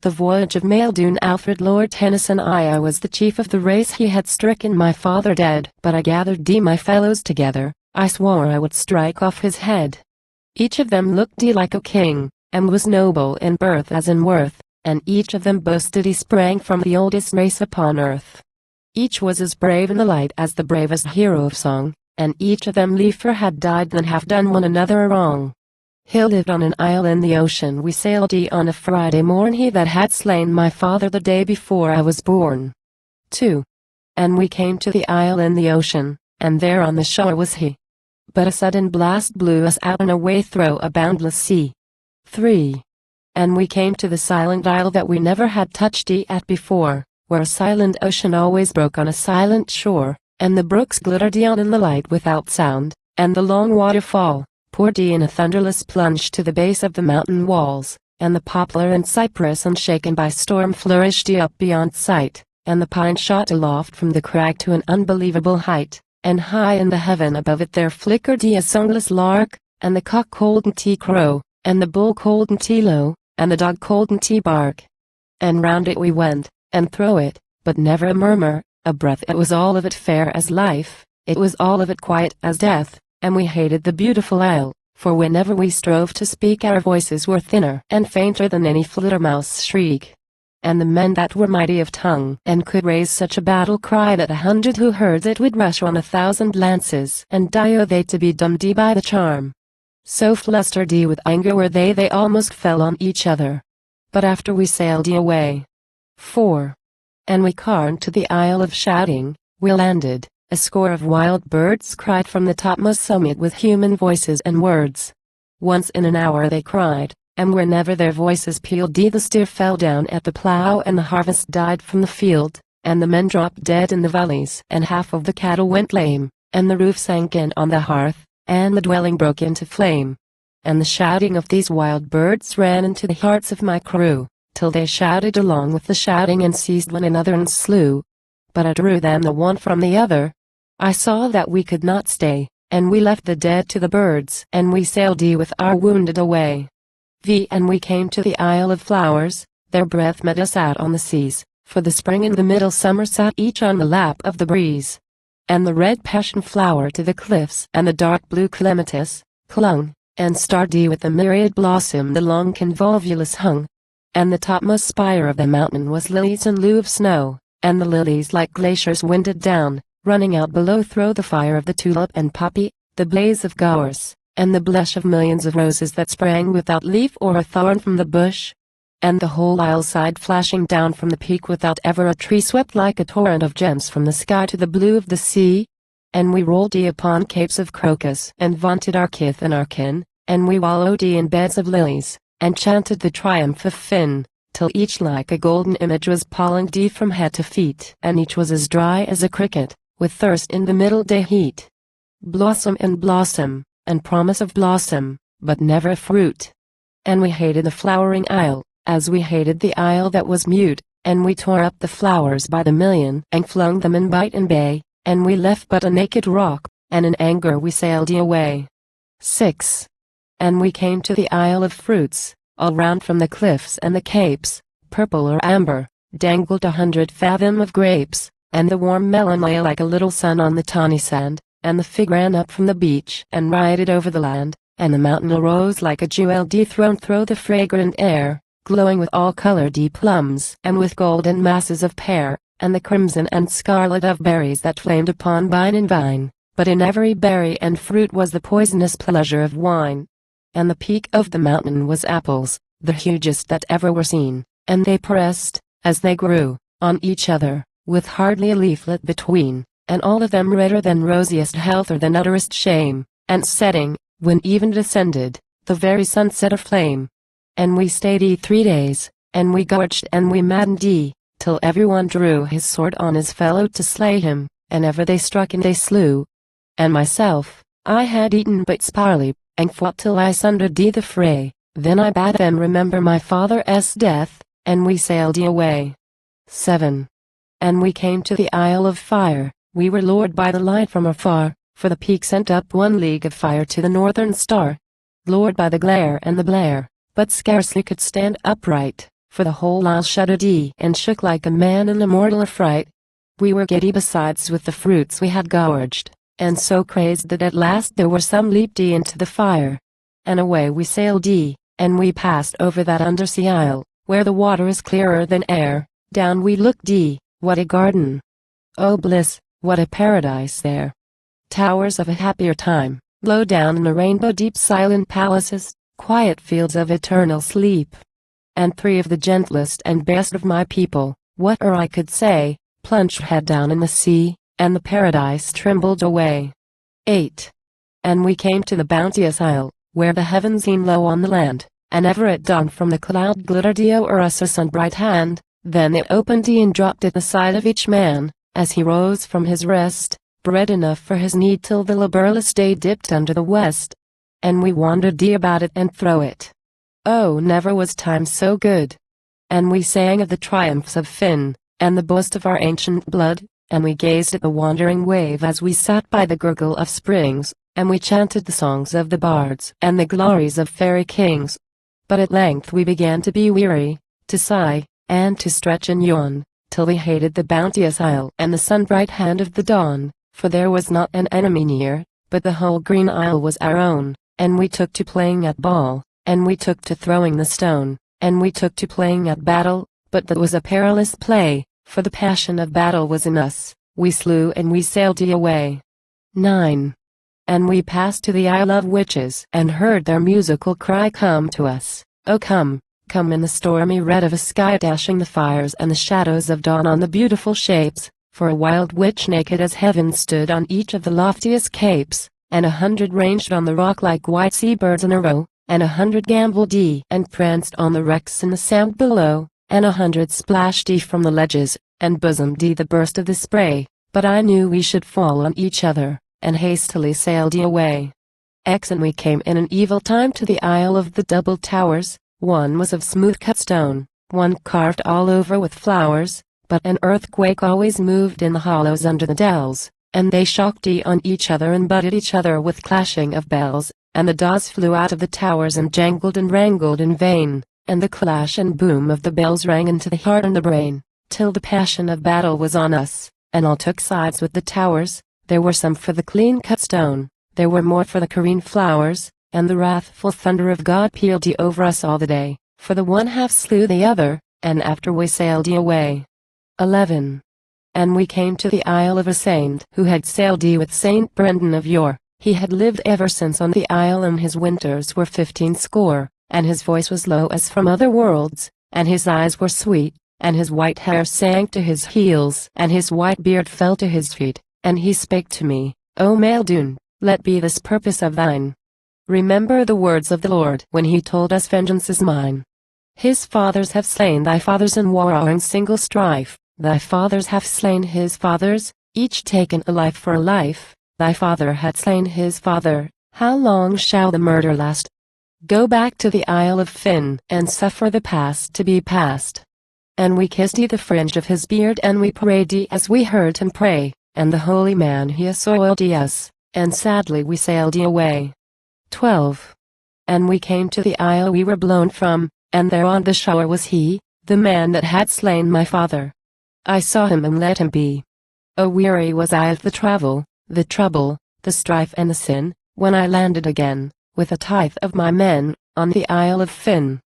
The Voyage of Maeldune. Alfred. Lord Tennyson. I was the chief of the race. He had stricken my father dead, but I gathered my fellows together. I swore I would strike off his head. Each of them looked like a king, and was noble in birth as in worth, and each of them boasted he sprang from the oldest race upon earth. Each was as brave in the light as the bravest hero of song, and each of them liefer had died than have done one another a wrong. He lived on an isle in the ocean. We sailed on a Friday morn. He that had slain my father the day before I was born. 2. And we came to the isle in the ocean, and there on the shore was he. But a sudden blast blew us out and away through a boundless sea. 3. And we came to the silent isle that we never had touched at before, where a silent ocean always broke on a silent shore, and the brooks glittered on in the light without sound, and the long waterfall poured in a thunderless plunge to the base of the mountain walls, and the poplar and cypress unshaken by storm flourished up beyond sight, and the pine shot aloft from the crag to an unbelievable height, and high in the heaven above it there flickered a songless lark, and the cock called crow, and the bull called low, and the dog called bark. And round it we went, and through it, but never a murmur, a breath. It was all of it fair as life, it was all of it quiet as death, and we hated the beautiful isle, for whenever we strove to speak our voices were thinner and fainter than any flittermouse shriek. And the men that were mighty of tongue and could raise such a battle cry that 100 who heard it would rush on 1,000 lances, and die o they to be dumbed by the charm. So flustered with anger were they almost fell on each other. But after we sailed away. 4. And we carned to the Isle of Shouting. We landed. A score of wild birds cried from the topmost summit with human voices and words. Once in an hour they cried, and whenever their voices pealed the steer fell down at the plow and the harvest died from the field, and the men dropped dead in the valleys, and half of the cattle went lame, and the roof sank in on the hearth, and the dwelling broke into flame. And the shouting of these wild birds ran into the hearts of my crew, till they shouted along with the shouting and seized one another and slew. But I drew them the one from the other. I saw that we could not stay, and we left the dead to the birds, and we sailed with our wounded away. And we came to the Isle of Flowers. Their breath met us out on the seas, for the spring and the middle summer sat each on the lap of the breeze. And the red passion flower to the cliffs and the dark blue clematis clung, and starred with the myriad blossom the long convolvulus hung. And the topmost spire of the mountain was lilies in lieu of snow, and the lilies like glaciers winded down, running out below through the fire of the tulip and poppy, the blaze of gorse, and the blush of millions of roses that sprang without leaf or a thorn from the bush. And the whole isle side flashing down from the peak without ever a tree swept like a torrent of gems from the sky to the blue of the sea. And we rolled upon capes of crocus and vaunted our kith and our kin, and we wallowed in beds of lilies, and chanted the triumph of Finn, till each like a golden image was pollened from head to feet, and each was as dry as a cricket, with thirst in the middle day heat. Blossom and blossom, and promise of blossom, but never fruit. And we hated the flowering isle, as we hated the isle that was mute, and we tore up the flowers by the million, and flung them in bight and bay, and we left but a naked rock, and in anger we sailed away. 6. And we came to the Isle of Fruits. All round from the cliffs and the capes, purple or amber, dangled 100 fathom of grapes, and the warm melon lay like a little sun on the tawny sand, and the fig ran up from the beach and rioted over the land, and the mountain arose like a jewel dethroned through the fragrant air, glowing with all-colored plums and with golden masses of pear, and the crimson and scarlet of berries that flamed upon vine and vine, but in every berry and fruit was the poisonous pleasure of wine. And the peak of the mountain was apples, the hugest that ever were seen, and they pressed, as they grew, on each other, with hardly a leaflet between, and all of them redder than rosiest health or than utterest shame, and setting, when even descended, the very sunset aflame. And we stayed 3 days, and we gorged and we maddened till everyone drew his sword on his fellow to slay him, and ever they struck and they slew. And myself, I had eaten but sparely, and fought till I sundered the fray. Then I bade them remember my father's death, and we sailed away. 7. And we came to the Isle of Fire. We were lured by the light from afar, for the peak sent up 1 league of fire to the northern star. Lured by the glare and the blare, but scarcely could stand upright, for the whole isle shuddered and shook like a man in a mortal affright. We were giddy besides with the fruits we had gorged, and so crazed that at last there were some leaped into the fire. And away we sailed and we passed over that undersea isle, where the water is clearer than air. Down we looked what a garden! Oh bliss, what a paradise there! Towers of a happier time, low down in a rainbow deep silent palaces, quiet fields of eternal sleep. And three of the gentlest and best of my people, whate'er I could say, plunged head down in the sea, and the paradise trembled away. 8. And we came to the bounteous isle, where the heavens seem low on the land, and ever at dawn from the cloud glittered o'er us a sun-bright hand. Then it opened and dropped at the side of each man, as he rose from his rest, bread enough for his need till the laborious day dipped under the west. And we wandered about it and thro' it. Oh, never was time so good. And we sang of the triumphs of Finn, and the boast of our ancient blood, and we gazed at the wandering wave as we sat by the gurgle of springs, and we chanted the songs of the bards and the glories of fairy kings. But at length we began to be weary, to sigh, and to stretch and yawn, till we hated the bounteous isle and the sun-bright hand of the dawn, for there was not an enemy near, but the whole green isle was our own, and we took to playing at ball, and we took to throwing the stone, and we took to playing at battle, but that was a perilous play, for the passion of battle was in us. We slew and we sailed away. 9. And we passed to the Isle of Witches, and heard their musical cry come to us. Oh come, come in the stormy red of a sky dashing the fires and the shadows of dawn on the beautiful shapes, for a wild witch naked as heaven stood on each of the loftiest capes, and 100 ranged on the rock like white sea-birds in a row, and 100 gamboled and pranced on the wrecks in the sand below, and 100 splashed from the ledges, and bosomed the burst of the spray, but I knew we should fall on each other, and hastily sailed away. And we came in an evil time to the Isle of the Double Towers. One was of smooth-cut stone, one carved all over with flowers, but an earthquake always moved in the hollows under the dells, and they shocked on each other and butted each other with clashing of bells, and the daws flew out of the towers and jangled and wrangled in vain, and the clash and boom of the bells rang into the heart and the brain, till the passion of battle was on us, and all took sides with the towers. There were some for the clean-cut stone, there were more for the careen flowers, and the wrathful thunder of God pealed over us all the day, for the one half slew the other, and after we sailed away. 11. And we came to the Isle of a Saint who had sailed with Saint Brendan of yore. He had lived ever since on the isle, and his winters were 15 score, and his voice was low as from other worlds, and his eyes were sweet, and his white hair sank to his heels, and his white beard fell to his feet, and he spake to me, O Maeldune, let be this purpose of thine. Remember the words of the Lord when he told us, vengeance is mine. His fathers have slain thy fathers in war or in single strife, thy fathers have slain his fathers, each taken a life for a life, thy father had slain his father, how long shall the murder last? Go back to the Isle of Finn, and suffer the past to be past. And we kissed the fringe of his beard, and we prayed as we heard him pray, and the holy man he assoiled us, and sadly we sailed away. 12. And we came to the isle we were blown from, and there on the shore was he, the man that had slain my father. I saw him and let him be. Oh, weary was I of the travel, the trouble, the strife and the sin, when I landed again, with a tithe of my men, on the Isle of Finn.